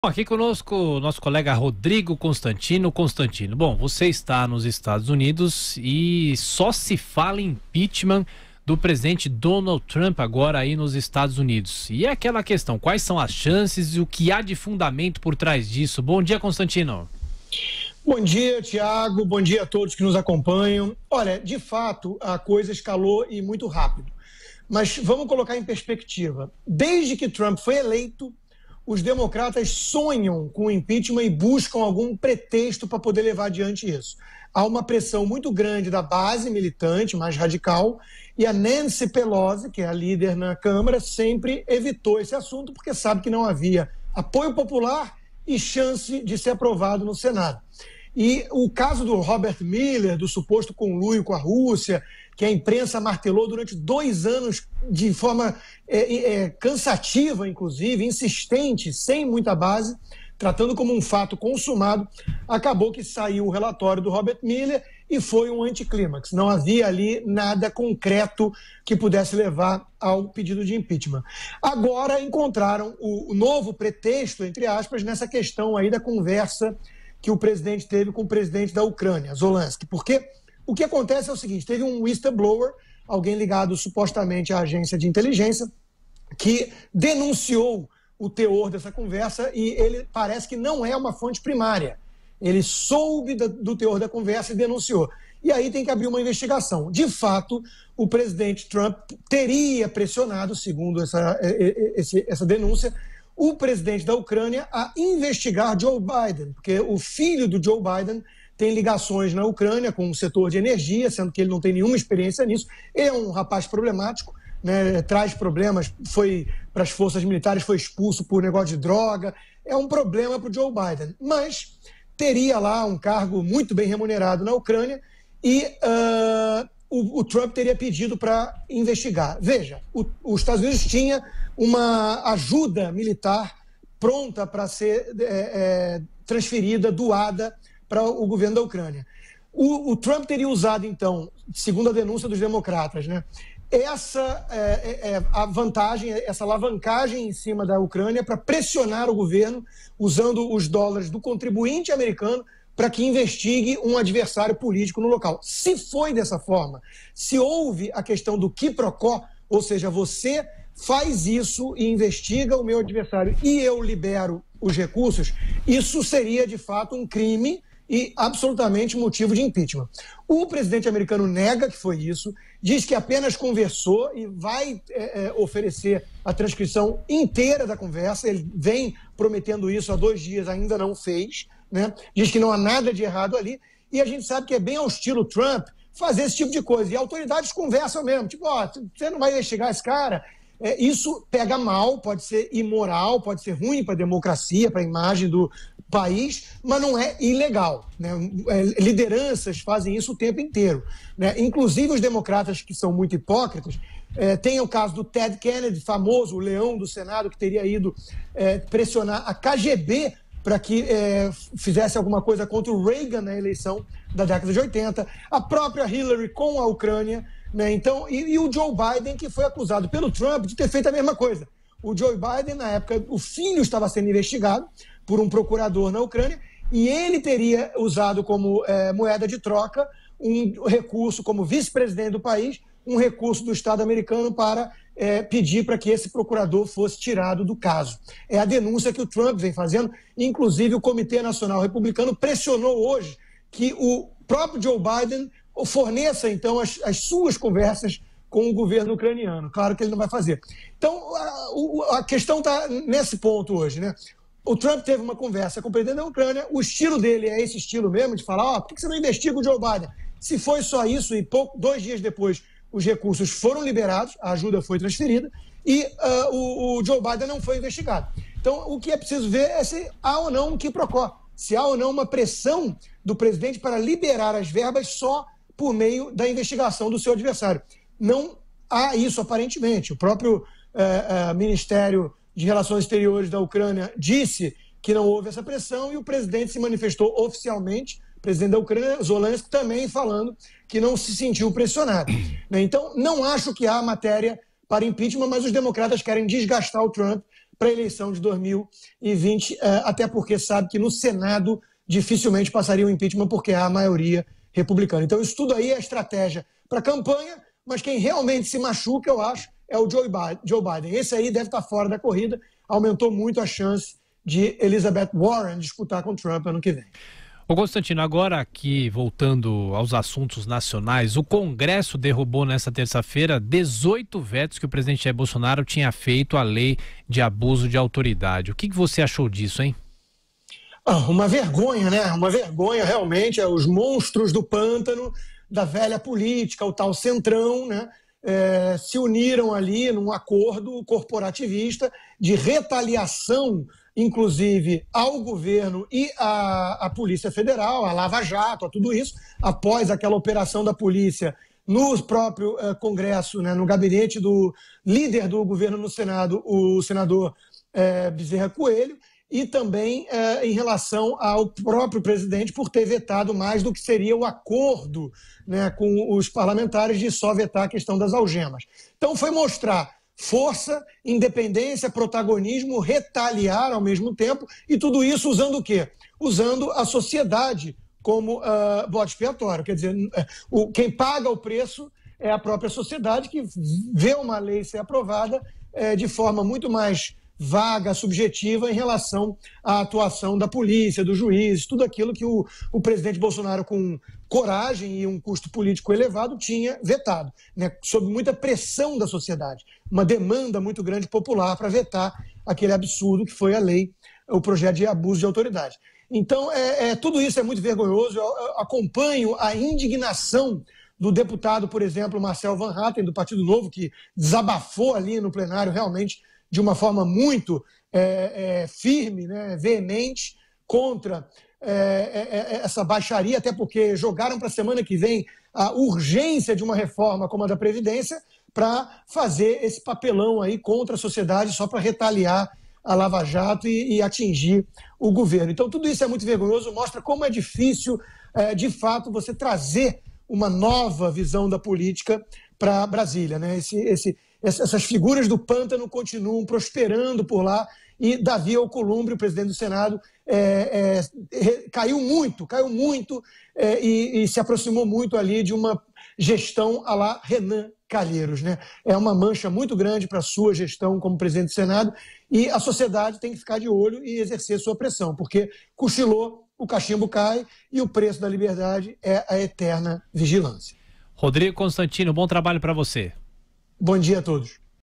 Bom, aqui conosco o nosso colega Rodrigo Constantino. Constantino, bom, você está nos Estados Unidos e só se fala em impeachment do presidente Donald Trump agora aí nos Estados Unidos. E é aquela questão, quais são as chances e o que há de fundamento por trás disso? Bom dia, Constantino. Bom dia, Tiago. Bom dia a todos que nos acompanham. Olha, de fato, a coisa escalou e muito rápido. Mas vamos colocar em perspectiva. Desde que Trump foi eleito, os democratas sonham com o impeachment e buscam algum pretexto para poder levar adiante isso. Há uma pressão muito grande da base militante, mais radical, e a Nancy Pelosi, que é a líder na Câmara, sempre evitou esse assunto porque sabe que não havia apoio popular e chance de ser aprovado no Senado. E o caso do Robert Mueller, do suposto conluio com a Rússia, que a imprensa martelou durante 2 anos de forma cansativa, inclusive, insistente, sem muita base, tratando como um fato consumado, acabou que saiu o relatório do Robert Mueller e foi um anticlímax. Não havia ali nada concreto que pudesse levar ao pedido de impeachment. Agora encontraram o novo pretexto, entre aspas, nessa questão aí da conversa que o presidente teve com o presidente da Ucrânia, Zelensky. Porque o que acontece é o seguinte, teve um whistleblower, alguém ligado supostamente à agência de inteligência, que denunciou o teor dessa conversa e ele parece que não é uma fonte primária. Ele soube do teor da conversa e denunciou. E aí tem que abrir uma investigação. De fato, o presidente Trump teria pressionado, segundo essa denúncia, o presidente da Ucrânia a investigar Joe Biden, porque o filho do Joe Biden tem ligações na Ucrânia com o setor de energia, sendo que ele não tem nenhuma experiência nisso. Ele é um rapaz problemático, né, traz problemas, foi para as forças militares, foi expulso por negócio de droga. É um problema para o Joe Biden. Mas teria lá um cargo muito bem remunerado na Ucrânia e o Trump teria pedido para investigar. Veja, os Estados Unidos tinha uma ajuda militar pronta para ser transferida, doada para o governo da Ucrânia. O Trump teria usado, então, segundo a denúncia dos democratas, né, a vantagem, essa alavancagem em cima da Ucrânia para pressionar o governo, usando os dólares do contribuinte americano para que investigue um adversário político no local. Se foi dessa forma, se houve a questão do qui pro quo, ou seja, você faz isso e investiga o meu adversário e eu libero os recursos, isso seria de fato um crime e absolutamente motivo de impeachment. O presidente americano nega que foi isso, diz que apenas conversou e vai oferecer a transcrição inteira da conversa. Ele vem prometendo isso há 2 dias, ainda não fez, né? Diz que não há nada de errado ali, e a gente sabe que é bem ao estilo Trump fazer esse tipo de coisa, e autoridades conversam mesmo, tipo, você não vai investigar esse cara? Isso pega mal, pode ser imoral, pode ser ruim para a democracia, para a imagem do país, mas não é ilegal, né? Lideranças fazem isso o tempo inteiro, né? Inclusive os democratas que são muito hipócritas, tem o caso do Ted Kennedy, famoso, o leão do Senado, que teria ido pressionar a KGB para que fizesse alguma coisa contra o Reagan na eleição da década de 80, a própria Hillary com a Ucrânia, né? Então, e o Joe Biden, que foi acusado pelo Trump de ter feito a mesma coisa. O Joe Biden, na época, o filho estava sendo investigado por um procurador na Ucrânia e ele teria usado como moeda de troca um recurso, como vice-presidente do país, um recurso do Estado americano para pedir para que esse procurador fosse tirado do caso. É a denúncia que o Trump vem fazendo, inclusive o Comitê Nacional Republicano pressionou hoje que o próprio Joe Biden forneça, então, as suas conversas com o governo ucraniano. Claro que ele não vai fazer. Então, a questão está nesse ponto hoje, né? O Trump teve uma conversa com o presidente da Ucrânia, o estilo dele é esse estilo mesmo, de falar, por que você não investiga o Joe Biden? Se foi só isso e 2 dias depois os recursos foram liberados, a ajuda foi transferida e o Joe Biden não foi investigado. Então, o que é preciso ver é se há ou não um qui pro quo, se há ou não uma pressão do presidente para liberar as verbas só por meio da investigação do seu adversário. Não há isso, aparentemente. O próprio Ministério de Relações Exteriores da Ucrânia disse que não houve essa pressão e o presidente se manifestou oficialmente, o presidente da Ucrânia, Zelensky, também falando que não se sentiu pressionado, né? Então, não acho que há matéria para impeachment, mas os democratas querem desgastar o Trump para a eleição de 2020, até porque sabe que no Senado dificilmente passaria o impeachment porque há a maioria republicana. Então isso tudo aí é estratégia para a campanha, mas quem realmente se machuca, eu acho, é o Joe Biden. Esse aí deve estar fora da corrida, aumentou muito a chance de Elizabeth Warren disputar com Trump ano que vem. Ô Constantino, agora aqui, voltando aos assuntos nacionais, o Congresso derrubou nesta terça-feira 18 vetos que o presidente Jair Bolsonaro tinha feito à lei de abuso de autoridade. O que você achou disso, hein? Uma vergonha, né? Uma vergonha, realmente. Os monstros do pântano da velha política, o tal centrão, né? Se uniram ali num acordo corporativista de retaliação, inclusive ao governo e à Polícia Federal, à Lava Jato, a tudo isso, após aquela operação da polícia no próprio Congresso, né, no gabinete do líder do governo no Senado, o senador Bezerra Coelho, e também em relação ao próprio presidente por ter vetado mais do que seria o acordo, né, com os parlamentares de só vetar a questão das algemas. Então foi mostrar força, independência, protagonismo, retaliar ao mesmo tempo, e tudo isso usando o quê? Usando a sociedade como bode expiatório. Quer dizer, quem paga o preço é a própria sociedade, que vê uma lei ser aprovada de forma muito mais vaga, subjetiva em relação à atuação da polícia, dos juízes, tudo aquilo que o presidente Bolsonaro, com coragem e um custo político elevado, tinha vetado, né, sob muita pressão da sociedade, uma demanda muito grande popular para vetar aquele absurdo que foi a lei, o projeto de abuso de autoridade. Então, tudo isso é muito vergonhoso. Eu acompanho a indignação do deputado, por exemplo, Marcel Van Hatten, do Partido Novo, que desabafou ali no plenário realmente de uma forma muito firme, né, veemente, contra essa baixaria, até porque jogaram para a semana que vem a urgência de uma reforma como a da Previdência para fazer esse papelão aí contra a sociedade só para retaliar a Lava Jato e atingir o governo. Então tudo isso é muito vergonhoso, mostra como é difícil, de fato, você trazer uma nova visão da política para Brasília, né? Essas figuras do pântano continuam prosperando por lá, e Davi Alcolumbre, o presidente do Senado, caiu muito e se aproximou muito ali de uma gestão à la Renan Calheiros, né? É uma mancha muito grande para a sua gestão como presidente do Senado, e a sociedade tem que ficar de olho e exercer sua pressão, porque cochilou, o cachimbo cai, e o preço da liberdade é a eterna vigilância. Rodrigo Constantino, bom trabalho para você. Bom dia a todos.